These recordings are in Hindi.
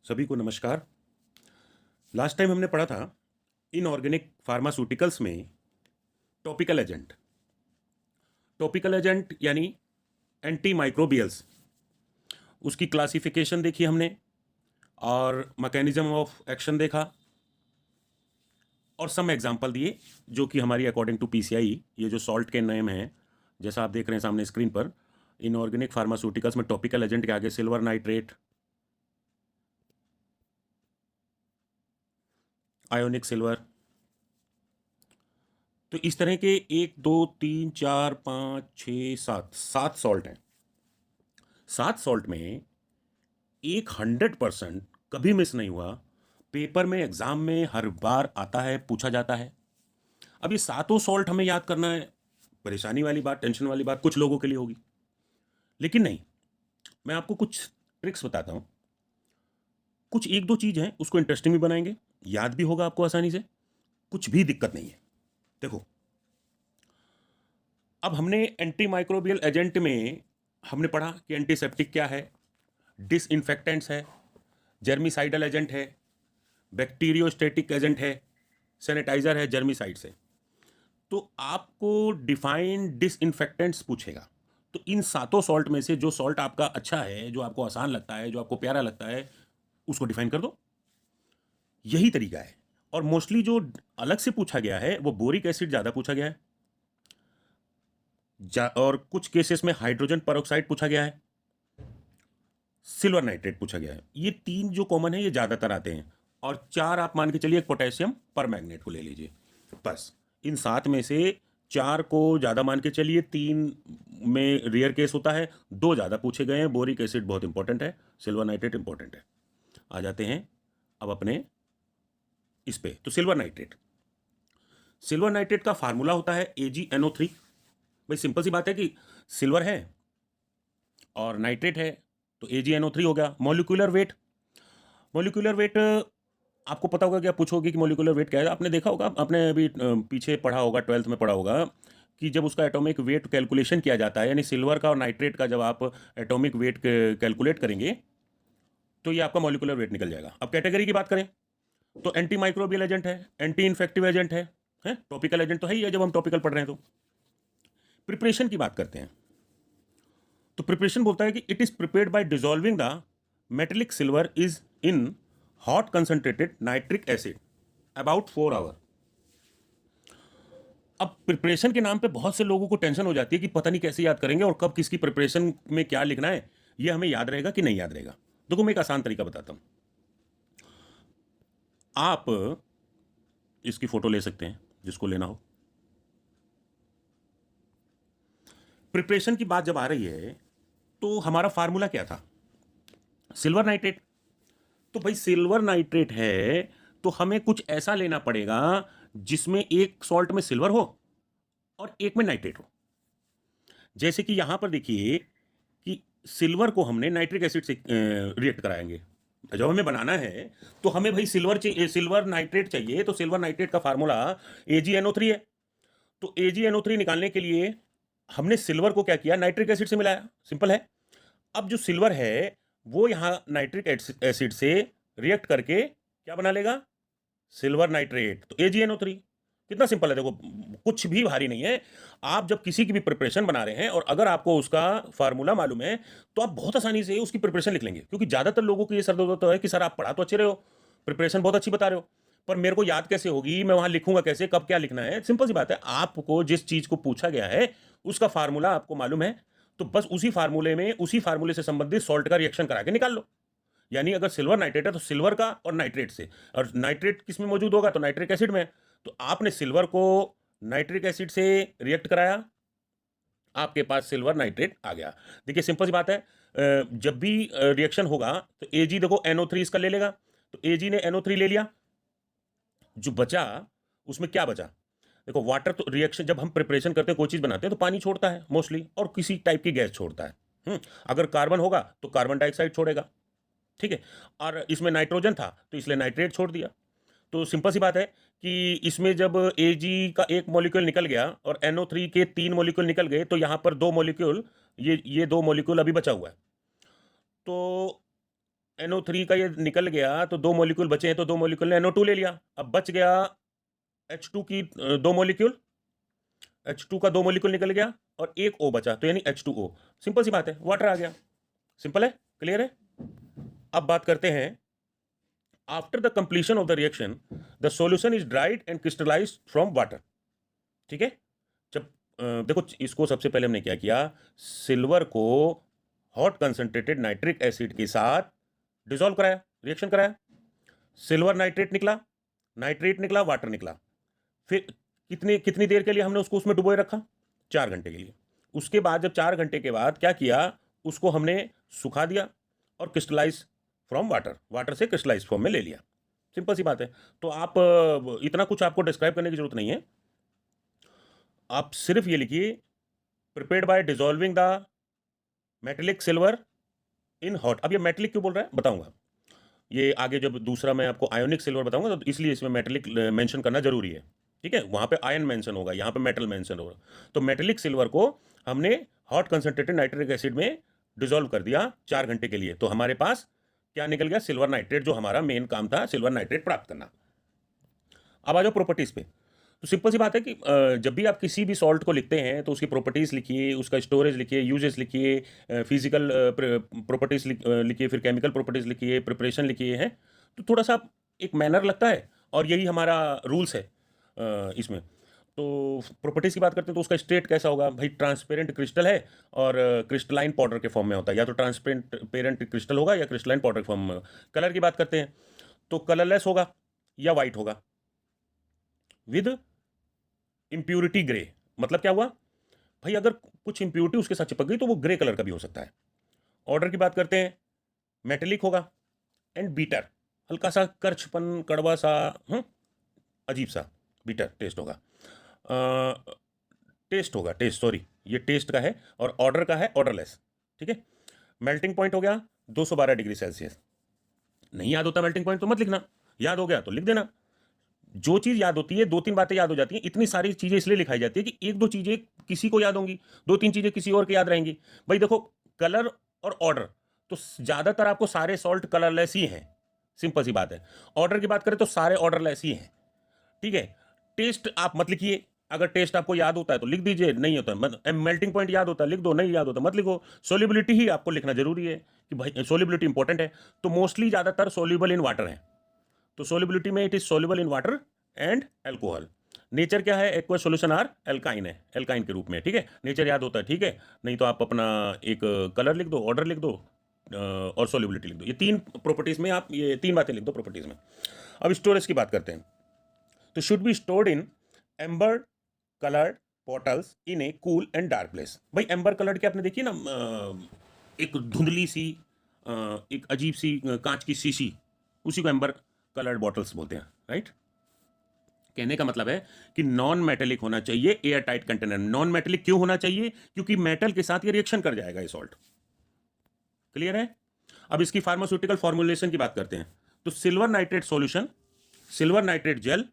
सभी को नमस्कार। लास्ट टाइम हमने पढ़ा था इनऑर्गेनिक फार्मास्यूटिकल्स में टॉपिकल एजेंट। टॉपिकल एजेंट यानी एंटी माइक्रोबियल्स, उसकी क्लासिफिकेशन देखी हमने और मैकेनिज्म ऑफ एक्शन देखा और सम एग्जांपल दिए जो कि हमारी अकॉर्डिंग टू पीसीआई ये जो सॉल्ट के नेम हैं जैसा आप देख रहे हैं सामने स्क्रीन पर। इनऑर्गेनिक फार्मास्यूटिकल्स में टॉपिकल एजेंट के आगे सिल्वर नाइट्रेट, आयोनिक सिल्वर। तो इस तरह के 1 2 3 4 5 6 7 सॉल्ट हैं। 7 सॉल्ट में एक 100% कभी मिस नहीं हुआ, पेपर में एग्जाम में हर बार आता है, पूछा जाता है। अब ये सातों सॉल्ट हमें याद करना है, परेशानी वाली बात, टेंशन वाली बात कुछ लोगों के लिए होगी, लेकिन नहीं, मैं आपको कुछ ट्रिक्स बताता हूं। कुछ 1 2 चीज हैं, उसको इंटरेस्टिंग भी बनाएंगे, याद भी होगा आपको आसानी से, कुछ भी दिक्कत नहीं है। देखो, अब हमने एंटी माइक्रोबियल एजेंट में हमने पढ़ा कि एंटीसेप्टिक क्या है, डिसइंफेक्टेंट्स है, जर्मिसाइडल एजेंट है, बैक्टीरियोस्टेटिक एजेंट है, सैनिटाइजर है जर्मिसाइड से। तो आपको डिफाइन डिसइंफेक्टेंट्स पूछेगा, तो इन सातों सॉल्ट में से जो सॉल्ट आपका अच्छा है, जो आपको आसान लगता है, जो आपको प्यारा लगता है, उसको डिफाइन कर दो। यही तरीका है। और मोस्टली जो अलग से पूछा गया है वो बोरिक एसिड ज्यादा पूछा गया है, और कुछ केसेस में हाइड्रोजन पेरोक्साइड पूछा गया है, सिल्वर नाइट्रेट पूछा गया है। ये 3 जो कॉमन है ये ज्यादातर आते हैं, और 4 आप मान के चलिए एक पोटेशियम पर मैग्नेट को ले लीजिए। बस इन 7 में से 4 को ज्यादा मान के चलिए, 3 में रेयर केस होता है, 2 ज्यादा पूछे गए हैं। बोरिक एसिड बहुत इंपॉर्टेंट है, सिल्वर नाइट्रेट इंपॉर्टेंट है। आ जाते हैं अब अपने इस पे। तो सिल्वर नाइट्रेट का फार्मूला होता है AgNO3। भाई सिंपल सी बात है कि सिल्वर है और नाइट्रेट है तो AgNO3 हो गया। मॉलिक्यूलर वेट आपको पता होगा कि आप पूछोगे कि मॉलिक्यूलर वेट क्या है। आपने देखा होगा, आपने अभी पीछे पढ़ा होगा, 12th में पढ़ा होगा कि जब उसका एटॉमिक वेट कैलकुलेशन किया जाता है, यानी सिल्वर का और नाइट्रेट का जब आप एटॉमिक वेट कैलकुलेट करेंगे तो ये आपका मॉलिक्यूलर वेट निकल जाएगा। अब कैटेगरी की बात करें तो एंटी माइक्रोबियल एजेंट है, एंटी इन्फेक्टिव एजेंट है, टॉपिकल एजेंट तो है ही है जब हम टॉपिकल पढ़ रहे हैं। तो प्रिपरेशन की बात करते हैं तो प्रिपरेशन बोलता है कि it is prepared by dissolving the metallic silver is in hot concentrated nitric acid about 4 hour. अब प्रिपरेशन के नाम पे बहुत से लोगों को टेंशन हो जाती है कि पता नहीं कैसे याद करेंगे और कब किसकी प्रिपरेशन में क्या लिखना है, ये हमें याद रहेगा कि नहीं याद रहेगा। देखो मैं एक आसान तरीका बताता हूं। आप इसकी फोटो ले सकते हैं जिसको लेना हो। प्रिपरेशन की बात जब आ रही है तो हमारा फार्मूला क्या था, सिल्वर नाइट्रेट। तो भाई सिल्वर नाइट्रेट है तो हमें कुछ ऐसा लेना पड़ेगा जिसमें एक सॉल्ट में सिल्वर हो और एक में नाइट्रेट हो। जैसे कि यहां पर देखिए कि सिल्वर को हमने नाइट्रिक एसिड से रिएक्ट कराएंगे। जब हमें बनाना है तो हमें भाई सिल्वर नाइट्रेट चाहिए, तो सिल्वर नाइट्रेट का फार्मूला AgNO3 है। तो AgNO3 निकालने के लिए हमने सिल्वर को क्या किया, नाइट्रिक एसिड से मिलाया, सिंपल है। अब जो सिल्वर है वो यहां नाइट्रिक एसिड से रिएक्ट करके क्या बना लेगा, सिल्वर नाइट्रेट, तो AgNO3। कितना सिंपल है, देखो कुछ भी भारी नहीं है। आप जब किसी की भी प्रिपरेशन बना रहे हैं और अगर आपको उसका फार्मूला मालूम है तो आप बहुत आसानी से उसकी प्रिपरेशन लिख लेंगे। क्योंकि ज्यादातर लोगों को ये सर दर्द है कि सर आप पढ़ा तो अच्छे रहे हो, प्रिपरेशन बहुत अच्छी बता रहे हो, पर मेरे को याद कैसे होगी, मैं वहां लिखूंगा कैसे, कब क्या लिखना है। सिंपल सी बात है, आपको जिस चीज को पूछा गया है उसका फार्मूला आपको मालूम है, तो बस उसी फार्मूले से संबंधित सॉल्ट का रिएक्शन करा के निकाल लो। यानी अगर सिल्वर नाइट्रेट है तो सिल्वर का और नाइट्रेट से, और नाइट्रेट किस में मौजूद होगा, तो नाइट्रिक एसिड में। तो आपने सिल्वर को नाइट्रिक एसिड से रिएक्ट कराया, आपके पास सिल्वर नाइट्रेट आ गया। देखिए सिंपल सी बात है, जब भी रिएक्शन होगा तो Ag देखो NO3 इसका ले लेगा, तो Ag ने NO3 ले लिया, जो बचा उसमें क्या बचा, देखो वाटर। तो रिएक्शन जब हम प्रिपरेशन करते हैं, कोई चीज बनाते हैं तो पानी छोड़ता है मोस्टली, और किसी टाइप की गैस छोड़ता है। अगर कार्बन होगा तो कार्बन डाइऑक्साइड छोड़ेगा, ठीक है। और इसमें नाइट्रोजन था तो इसलिए नाइट्रेट छोड़ दिया। तो सिंपल सी बात है कि इसमें जब Ag का एक मॉलिक्यूल निकल गया और NO3 के 3 मॉलिक्यूल निकल गए, तो यहां पर 2 मॉलिक्यूल, ये 2 मॉलिक्यूल अभी बचा हुआ है। तो NO3 का ये निकल गया तो 2 मॉलिक्यूल बचे हैं, तो 2 मॉलिक्यूल ने NO2 ले लिया। अब बच गया H2 की 2 मॉलिक्यूल, H2 का 2 मॉलिक्यूल निकल गया और एक O बचा, तो यानी H2O। सिंपल सी बात है, वाटर आ गया। सिंपल है, क्लियर है। अब बात करते हैं, after the completion of the reaction the solution is dried and crystallised from water. ठीक है, जब देखो इसको सबसे पहले हमने क्या किया, सिल्वर को हॉट कंसंट्रेटेड नाइट्रिक एसिड के साथ डिसॉल्व कराया, रिएक्शन कराया, सिल्वर नाइट्रेट निकला, नाइट्रेट निकला, वाटर निकला। फिर कितनी देर के लिए हमने उसको उसमें डुबोए रखा, 4 घंटे के लिए। उसके बाद जब 4 घंटे के बाद क्या किया, उसको हमने सुखा दिया और क्रिस्टलाइज फ्रॉम वाटर, वाटर से क्रिस्टलाइज फॉर्म में ले लिया। सिंपल सी बात है। तो आप इतना कुछ आपको डिस्क्राइब करने की जरूरत नहीं है, आप सिर्फ ये लिखिए, prepared by dissolving the metallic silver in hot. अब ये मेटेलिक क्यों बोल रहा है बताऊंगा, ये आगे जब दूसरा मैं आपको आयोनिक सिल्वर बताऊंगा तो इसलिए इसमें मेटेलिक मेंशन करना जरूरी है। ठीक है, वहां पे आयन मेंशन होगा, यहाँ पे मेटल मेंशन होगा। तो मेटेलिक सिल्वर को हमने हॉट कंसंट्रेटेड नाइट्रिक एसिड में डिसॉल्व कर दिया 4 घंटे के लिए, तो हमारे पास क्या निकल गया, सिल्वर नाइट्रेट, जो हमारा मेन काम था सिल्वर नाइट्रेट प्राप्त करना। अब आ जाओ प्रॉपर्टीज पे। तो सिंपल सी बात है कि जब भी आप किसी भी सॉल्ट को लिखते हैं तो उसकी प्रॉपर्टीज लिखिए, उसका स्टोरेज लिखिए, यूजेस लिखिए, फिजिकल प्रॉपर्टीज लिखिए, फिर केमिकल प्रॉपर्टीज लिखिए, प्रिपरेशन लिखिए, है तो थोड़ा सा एक मैनर लगता है, और यही हमारा रूल्स है इसमें। तो प्रॉपर्टीज की बात करते हैं तो उसका स्टेट कैसा होगा भाई, ट्रांसपेरेंट क्रिस्टल है और क्रिस्टलाइन पाउडर के फॉर्म में होता है, या तो ट्रांसपेरेंट क्रिस्टल होगा या क्रिस्टलाइन पाउडर के फॉर्म में। कलर की बात करते हैं तो कलरलेस होगा या वाइट होगा विद इंप्यूरिटी ग्रे। मतलब क्या हुआ भाई, अगर कुछ इंप्यूरिटी उसके साथ चिपक गई तो वो ग्रे कलर का भी हो सकता है। ऑर्डर की बात करते हैं, मेटेलिक होगा एंड बीटर, हल्का सा करछपन, कड़वा सा, अजीब सा बीटर टेस्ट होगा, टेस्ट सॉरी, ये टेस्ट का है, और ऑर्डर का है ऑर्डरलेस। ठीक है, मेल्टिंग पॉइंट हो गया 212 डिग्री सेल्सियस। नहीं याद होता मेल्टिंग पॉइंट तो मत लिखना, याद हो गया तो लिख देना। जो चीज याद होती है, 2-3 बातें याद हो जाती हैं। इतनी सारी चीजें इसलिए लिखाई जाती है कि 1-2 चीजें किसी को याद होंगी, 2-3 चीजें किसी और के याद रहेंगी। भाई देखो, कलर और ऑर्डर, तो ज्यादातर आपको सारे सॉल्ट कलरलेस ही हैं, सिंपल सी बात है। ऑर्डर की बात करें तो सारे ऑर्डरलेस ही हैं। ठीक है, टेस्ट आप मत लिखिए, अगर टेस्ट आपको याद होता है तो लिख दीजिए, नहीं होता मत। मेल्टिंग पॉइंट याद होता है लिख दो, नहीं याद होता मत लिखो। सोल्युबिलिटी ही आपको लिखना जरूरी है कि भाई सोल्युबिलिटी इंपॉर्टेंट है, तो मोस्टली ज्यादातर सोल्यूबल इन वाटर है। तो सोल्युबिलिटी में it is soluble in water and alcohol. Nature क्या है, एक्वा सोल्यूशन आर एल्काइन है, एल्काइन के रूप में। ठीक है, नेचर याद होता है, ठीक है, नहीं तो आप अपना एक कलर लिख दो, ऑर्डर लिख दो, और सोल्युबिलिटी लिख दो। ये 3 प्रॉपर्टीज में आप ये 3 बातें लिख दो प्रॉपर्टीज में। अब स्टोरेज की बात करते हैं, तो should be stored in amber coloured bottles in A cool and dark place. भाई एम्बर कलर्ड की आपने देखी ना, एक धुंधली सी, एक अजीब सी कांच की शीशी, उसी को एम्बर कलर्ड बॉटल्स बोलते हैं, राइट। कहने का मतलब है कि नॉन मेटेलिक होना चाहिए, air tight container. Non metallic क्यों होना चाहिए, क्योंकि मेटल के साथ ये रिएक्शन कर जाएगा ये सॉल्ट। क्लियर है। अब इसकी फार्मास्यूटिकल फॉर्मुलेशन की बात करते हैं, तो silver nitrate solution, silver nitrate gel,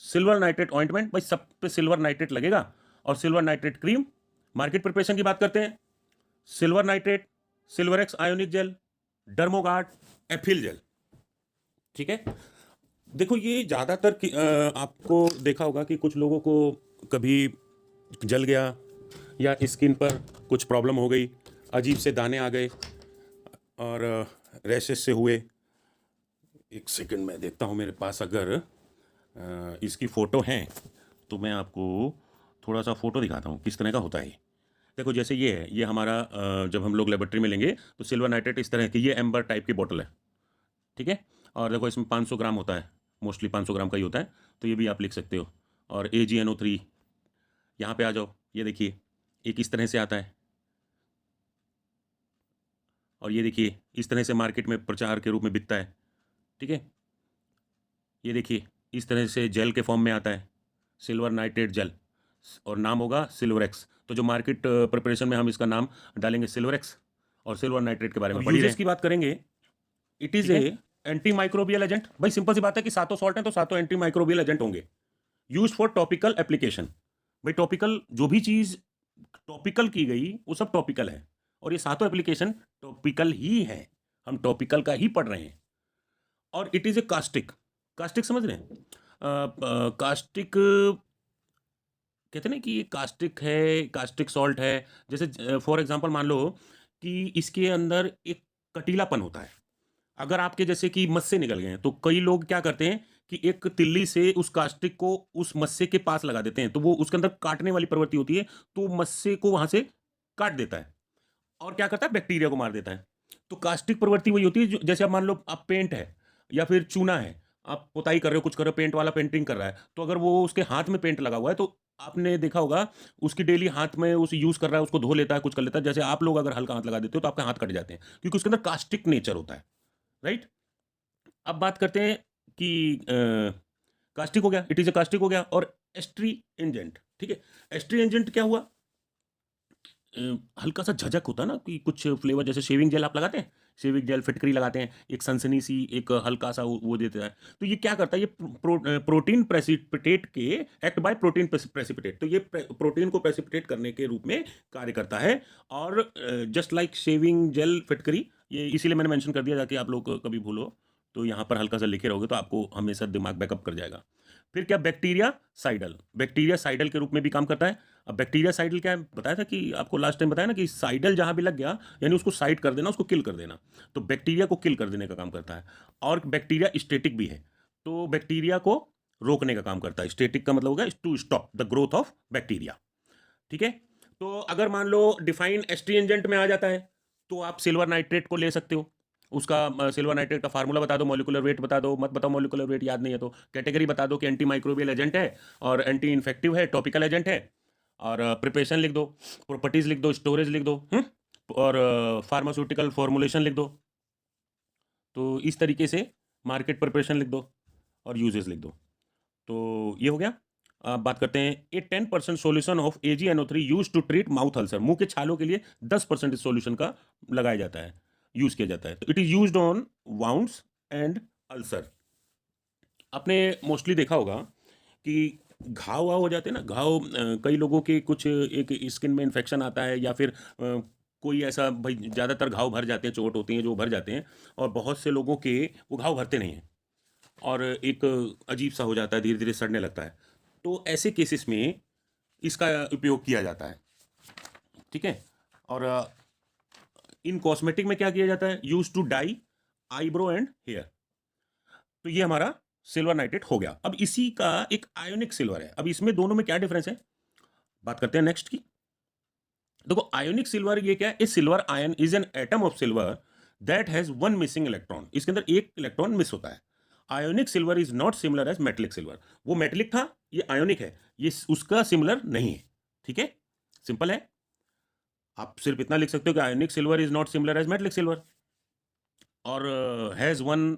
silver nitrate ointment, भाई सब पे सिल्वर नाइट्रेट लगेगा, और silver nitrate cream. Market preparation की बात करते हैं, silver nitrate, Silverex ionic gel, Dermoguard, एफिल जेल। ठीक है, देखो ये ज़्यादातर आपको देखा होगा कि कुछ लोगों को कभी जल गया या स्किन पर कुछ प्रॉब्लम हो गई, अजीब से दाने आ गए और रैशेस से हुए। एक सेकंड में देखता हूँ मेरे पास अगर इसकी फ़ोटो हैं तो मैं आपको थोड़ा सा फ़ोटो दिखाता हूँ किस तरह का होता है। देखो जैसे ये है, ये हमारा जब हम लोग लेबोरेटरी में लेंगे तो सिल्वर नाइट्रेट इस तरह की, ये एम्बर टाइप की बोतल है। ठीक है, और देखो इसमें 500 ग्राम होता है, मोस्टली 500 ग्राम का ही होता है, तो ये भी आप लिख सकते हो। और AgNO3, यहाँ पे आ जाओ, ये देखिए एक इस तरह से आता है, और ये देखिए इस तरह से मार्केट में प्रचार के रूप में बिकता है। ठीक है, ये देखिए इस तरह से जेल के फॉर्म में आता है, सिल्वर नाइट्रेट जेल, और नाम होगा सिल्वरेक्स। तो जो मार्केट प्रिपरेशन में हम इसका नाम डालेंगे सिल्वरेक्स, और सिल्वर नाइट्रेट के बारे में यूजेस की बात करेंगे, it is a anti microbial agent. भाई सिंपल सी बात है कि सातों सॉल्ट हैं तो सातों एंटी माइक्रोबियल एजेंट होंगे। यूज फॉर टॉपिकल एप्लीकेशन, भाई टॉपिकल जो भी चीज़ टॉपिकल की गई वो सब टॉपिकल है, और ये सातों एप्लीकेशन टॉपिकल ही है। हम टॉपिकल का ही पढ़ रहे हैं। और it is a caustic. Caustic समझ रहे हैं? कास्टिक कहते हैं ना कि ये कास्टिक है, कास्टिक सॉल्ट है। जैसे फॉर एग्जांपल मान लो कि इसके अंदर एक कटीलापन होता है। अगर आपके जैसे कि मस्से निकल गए हैं तो कई लोग क्या करते हैं कि एक तिल्ली से उस कास्टिक को उस मस्से के पास लगा देते हैं, तो वो उसके अंदर काटने वाली प्रवृत्ति होती है, तो मस्से को वहां से काट देता है और क्या करता है, बैक्टीरिया को मार देता है। तो कास्टिक प्रवृत्ति वही होती है जैसे आप मान लो आप पेंट है या फिर चूना है, आप पुताई कर रहे हो, कुछ कर रहे हो, पेंट वाला पेंटिंग कर रहा है, तो अगर वो उसके हाथ में पेंट लगा हुआ है तो आपने देखा होगा उसकी डेली हाथ में उस यूज कर रहा है, उसको धो लेता है, कुछ कर लेता है। जैसे आप लोग अगर हल्का हाथ लगा देते हो तो आपके हाथ कट जाते हैं क्योंकि उसके अंदर कास्टिक नेचर होता है। राइट। अब बात करते हैं कि कास्टिक हो गया, इट इज ए कास्टिक हो गया। और एस्ट्री एंजेंट, ठीक है। एस्ट्री एंजेंट क्या हुआ? हल्का सा झझक होता है ना कि कुछ फ्लेवर, जैसे शेविंग जेल आप लगाते हैं, शेविंग जेल फिटकरी लगाते हैं, एक सनसनी सी एक हल्का सा वो देता है। तो ये क्या करता है, ये प्रोटीन प्रेसिपिटेट के एक्ट बाय प्रोटीन प्रेसिपिटेट, तो ये प्रोटीन को प्रेसिपिटेट करने के रूप में कार्य करता है। और जस्ट लाइक शेविंग जेल फिटकरी, ये इसीलिए मैंने मेंशन कर दिया ताकि आप लोग कभी भूलो तो यहाँ पर हल्का सा लिखे रहोगे तो आपको हमेशा दिमाग बैकअप कर जाएगा। फिर क्या, बैक्टीरिया साइडल, बैक्टीरिया साइडल के रूप में भी काम करता है। अब बैक्टीरिया साइडल क्या है, बताया था कि आपको लास्ट टाइम बताया ना कि साइडल जहां भी लग गया यानी उसको साइड कर देना, उसको किल कर देना, तो बैक्टीरिया को किल कर देने का काम करता है। और बैक्टीरिया स्टेटिक भी है, तो बैक्टीरिया को रोकने का काम करता है। स्टेटिक का मतलब होगा to stop the growth of bacteria, ठीक है। तो अगर मान लो डिफाइन एस्ट्रिएंजेंट में आ जाता है तो आप सिल्वर नाइट्रेट को ले सकते हो। उसका सिल्वर नाइट्रेट का फार्मूला बता दो, मॉलिक्यूलर वेट बता दो, मत बताओ मॉलिक्यूलर वेट याद नहीं है तो कैटेगरी बता दो कि एंटी माइक्रोबियल एजेंट है और एंटी इन्फेक्टिव है, टॉपिकल एजेंट है। और प्रिपरेशन लिख दो, प्रॉपर्टीज लिख दो, स्टोरेज लिख दो, और फार्मास्यूटिकल फॉर्मुलेशन लिख दो। तो इस तरीके से मार्केट प्रिपरेशन लिख दो और यूजेस लिख दो। तो ये हो गया। अब बात करते हैं a 10% solution of AgNO3 use to treat mouth ulcer. मुंह के छालों के लिए 10% इस सोल्यूशन का लगाया जाता है, यूज किया जाता है। तो it is used on wounds and ulcer. आपने मोस्टली देखा होगा कि घाव वाव हो जाते हैं ना, घाव कई लोगों के कुछ एक स्किन में इन्फेक्शन आता है या फिर कोई ऐसा, भाई ज़्यादातर घाव भर जाते हैं, चोट होती है जो भर जाते हैं, और बहुत से लोगों के वो घाव भरते नहीं हैं और एक अजीब सा हो जाता है, धीरे धीरे सड़ने लगता है। तो ऐसे केसेस में इसका उपयोग किया जाता है, ठीक है। और इन कॉस्मेटिक में क्या किया जाता है, use to dye eyebrow and hair. तो ये हमारा सिल्वर नाइट्रेट हो गया। अब इसी का एक आयोनिक सिल्वर है। अब इसमें दोनों में क्या डिफरेंस है, बात करते हैं नेक्स्ट की। देखो आयोनिक सिल्वर ये क्या है, a silver ion is an atom of silver that has one missing electron. इसके अंदर एक इलेक्ट्रॉन मिस होता है। Ionic silver is not similar as metallic silver. वो मेटलिक था, ये आयोनिक है, ये उसका सिमिलर नहीं है, ठीक है। सिंपल है, आप सिर्फ इतना लिख सकते हो कि ionic silver is not similar as metallic silver और has one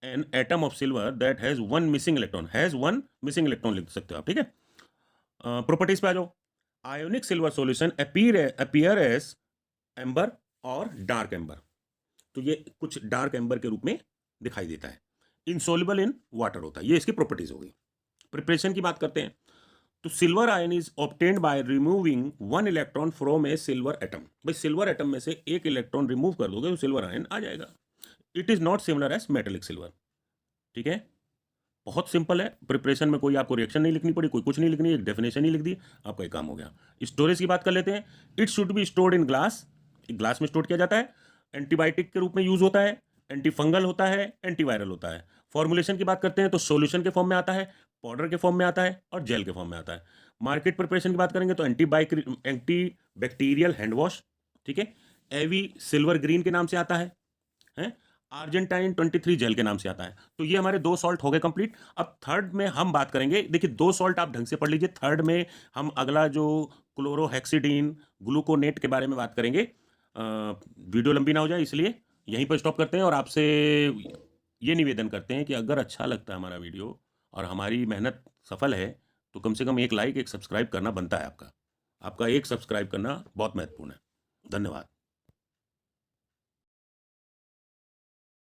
an atom of silver that has one missing electron, has one missing electron लिख सकते हो आप, ठीक है। प्रॉपर्टीज पे आ जाओ। Ionic silver solution appear as amber और डार्क एम्बर। तो ये कुछ डार्क एम्बर के रूप में दिखाई देता है। इनसोल्युबल इन वाटर होता है, ये इसकी प्रॉपर्टीज हो गई। प्रिपरेशन की बात करते हैं तो silver ion is obtained by removing one electron from A silver atom. भाई सिल्वर एटम में से एक इलेक्ट्रॉन रिमूव कर दोगे तो सिल्वर आयन आ जाएगा। It is not similar as metallic silver, ठीक है। बहुत सिंपल है, प्रिपरेशन में कोई आपको रिएक्शन नहीं लिखनी पड़ी, कोई कुछ नहीं लिखनी, एक डेफिनेशन ही लिख दी, आपका एक काम हो गया। स्टोरेज की बात कर लेते हैं। It should be stored in glass, glass में स्टोर किया जाता है। एंटीबायोटिक के रूप में यूज होता है, एंटी फंगल होता है, एंटीवायरल होता है। फॉर्मुलेशन की बात करते हैं तो सॉल्यूशन के फॉर्म में आता है, पाउडर के फॉर्म में आता है और जेल के फॉर्म में आता है। मार्केट प्रिपरेशन की बात करेंगे तो एंटी बैक्टीरियल हैंड वॉश, ठीक है। एवी सिल्वर ग्रीन के नाम से आता है, अर्जेंटाइन 23 जेल के नाम से आता है। तो ये हमारे 2 सॉल्ट हो गए कंप्लीट। अब थर्ड में हम बात करेंगे, देखिए 2 सॉल्ट आप ढंग से पढ़ लीजिए। थर्ड में हम अगला जो क्लोरोहेक्सिडीन ग्लूकोनेट के बारे में बात करेंगे। वीडियो लंबी ना हो जाए इसलिए यहीं पर स्टॉप करते हैं और आपसे ये निवेदन करते हैं कि अगर अच्छा लगता है हमारा वीडियो और हमारी मेहनत सफल है तो कम से कम एक लाइक एक सब्सक्राइब करना बनता है आपका। आपका एक सब्सक्राइब करना बहुत महत्वपूर्ण है। धन्यवाद।